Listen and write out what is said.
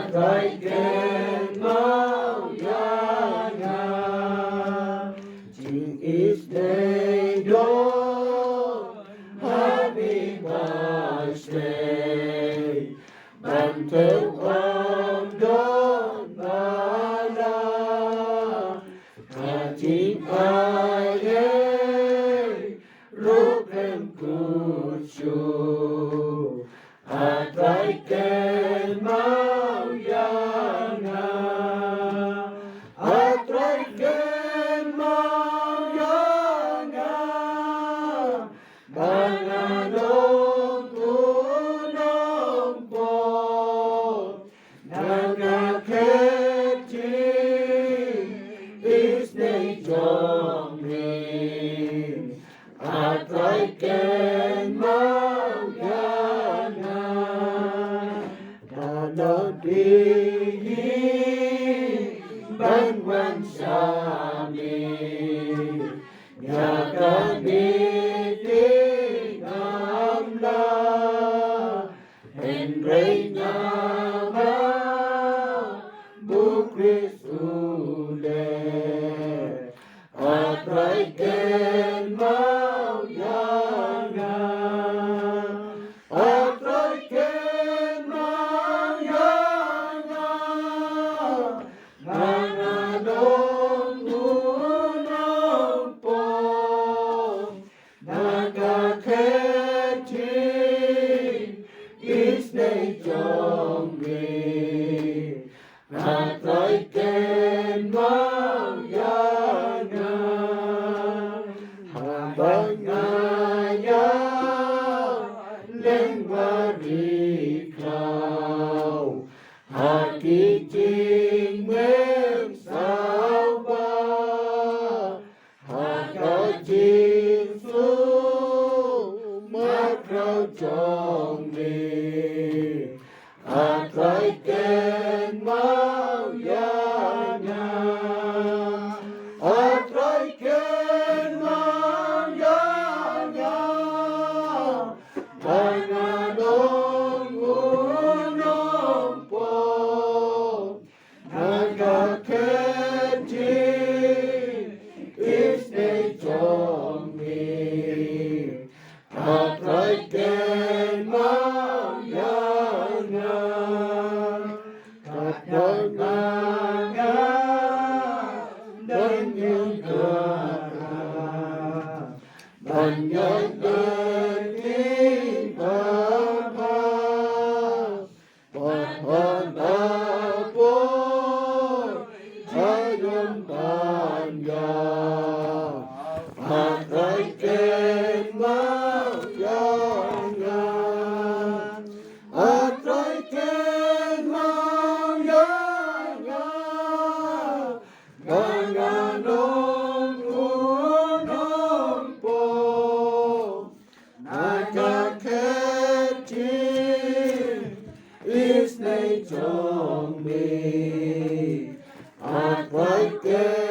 Adreiken Mauyana Jing is day dawn Happy birthday Bantu Om Don Bala Katin Aye Rupen Kuchu Adreiken Mauyana Adreiken Mauyana Bangadong Punong Po Nagaketi Isnay Jongmin Adreiken Mauyana Nanodihi Banwan Sami Nyaganiti Namla Henry Nama Bukris Ule Adreiken Mauyana Adreiken Mauyana Nanganong unang po Nagaketi Isnay Jongmi Adreiken Mauyana Habang ngayon Lengwarikaw Hakijing Meng Sawa Hakajing Su Makraw Jongmi Adreiken Mauyana Adreiken Mauyana Bangadong unong po Nagaketi Isnay Jongmi Adreiken Mauyana Katnanganga Danyang Gara Danyang Dating Baba Pahana po Ayong Tanya Adreiken Mauyana Adreiken Mauyana Banganong unong po Nagaketi Isnay Jongmi Adreiken